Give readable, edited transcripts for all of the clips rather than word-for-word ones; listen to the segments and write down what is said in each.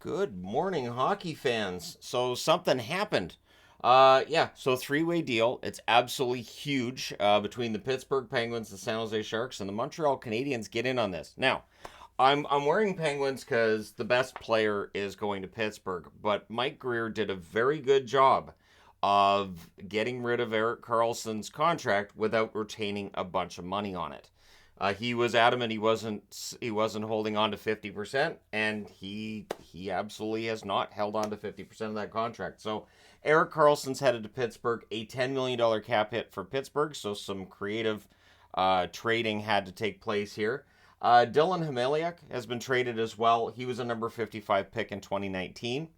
Good morning, hockey fans. So something happened. So three-way deal. It's absolutely huge between the Pittsburgh Penguins, the San Jose Sharks, and the Montreal Canadiens get in on this. Now, I'm wearing Penguins because the best player is going to Pittsburgh, but Mike Greer did a very good job of getting rid of Erik Karlsson's contract without retaining a bunch of money on it. He was adamant he wasn't holding on to 50%, and he absolutely has not held on to 50% of that contract. So Erik Karlsson's headed to Pittsburgh, a $10 million cap hit for Pittsburgh. So some creative trading had to take place here. Dylan Hameliuk has been traded as well. He was a number 55 pick in 2019.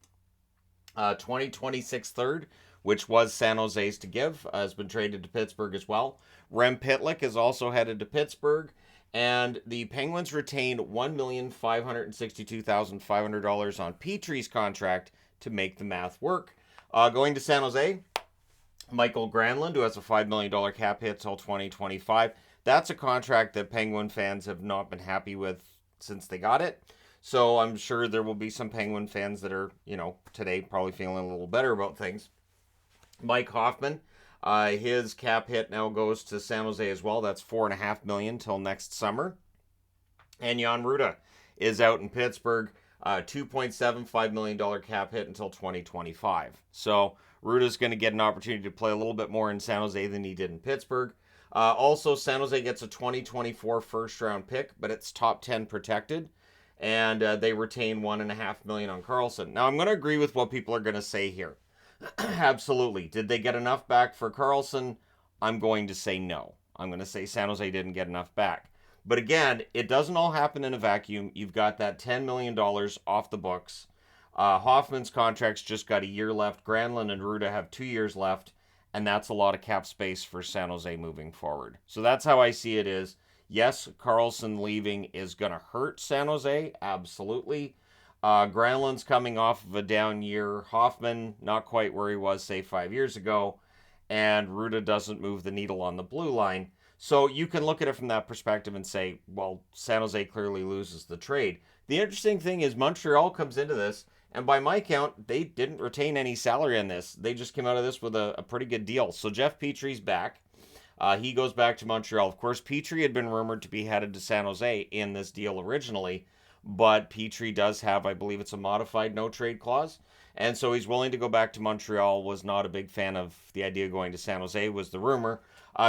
2026 third, which was San Jose's to give, has been traded to Pittsburgh as well. Rem Pitlick is also headed to Pittsburgh, and the Penguins retained $1,562,500 on Petrie's contract to make the math work. Going to San Jose, Michael Granlund, who has a $5 million cap hit till 2025. That's a contract that Penguin fans have not been happy with since they got it. So I'm sure there will be some Penguin fans that are, today probably feeling a little better about things. Mike Hoffman, his cap hit now goes to San Jose as well. That's $4.5 million till next summer. And Jan Rutta is out in Pittsburgh, $2.75 million cap hit until 2025. So Rutta's going to get an opportunity to play a little bit more in San Jose than he did in Pittsburgh. Also, San Jose gets a 2024 first round pick, but it's top 10 protected. And they retain $1.5 million on Karlsson. Now, I'm going to agree with what people are going to say here. Absolutely. Did they get enough back for Karlsson? I'm going to say no. I'm going to say San Jose didn't get enough back. But again, it doesn't all happen in a vacuum. You've got that $10 million off the books. Hoffman's contract's just got a year left. Granlund and Rutta have 2 years left. And that's a lot of cap space for San Jose moving forward. So that's how I see it is. Yes, Karlsson leaving is going to hurt San Jose. Absolutely. Granlund's coming off of a down year. Hoffman, not quite where he was, say, 5 years ago. And Rutta doesn't move the needle on the blue line. So you can look at it from that perspective and say, well, San Jose clearly loses the trade. The interesting thing is Montreal comes into this, and by my count, they didn't retain any salary on this. They just came out of this with a pretty good deal. So Jeff Petrie's back. He goes back to Montreal. Of course, Petrie had been rumored to be headed to San Jose in this deal originally, but Petrie does have, I believe it's a modified no-trade clause, and so he's willing to go back to Montreal. Was not a big fan of the idea of going to San Jose, was the rumor.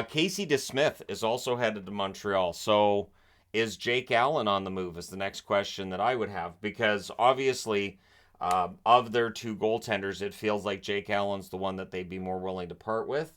Casey DeSmith is also headed to Montreal, so is Jake Allen on the move is the next question that I would have, because obviously of their two goaltenders, it feels like Jake Allen's the one that they'd be more willing to part with.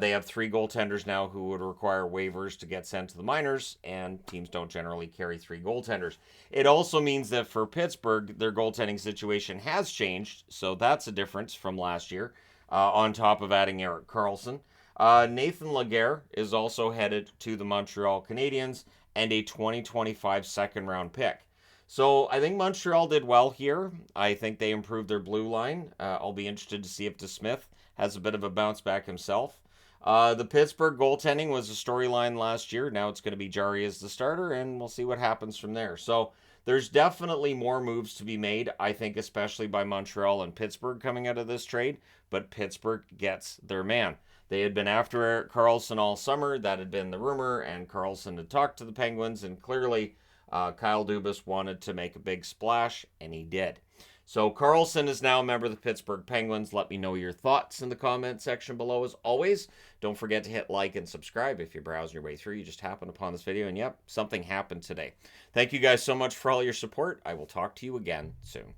They have 3 goaltenders now who would require waivers to get sent to the minors, and teams don't generally carry 3 goaltenders. It also means that for Pittsburgh, their goaltending situation has changed, so that's a difference from last year, on top of adding Erik Karlsson. Nathan Laguerre is also headed to the Montreal Canadiens, and a 2025 second-round pick. So I think Montreal did well here. I think they improved their blue line. I'll be interested to see if DeSmith has a bit of a bounce back himself. The Pittsburgh goaltending was a storyline last year. Now it's going to be Jari as the starter, and we'll see what happens from there. So there's definitely more moves to be made, I think, especially by Montreal and Pittsburgh coming out of this trade, but Pittsburgh gets their man. They had been after Erik Karlsson all summer. That had been the rumor, and Karlsson had talked to the Penguins, and clearly Kyle Dubas wanted to make a big splash, and he did. So Karlsson is now a member of the Pittsburgh Penguins. Let me know your thoughts in the comment section below. As always, don't forget to hit like and subscribe if you're browsing your way through. You just happened upon this video, and yep, something happened today. Thank you guys so much for all your support. I will talk to you again soon.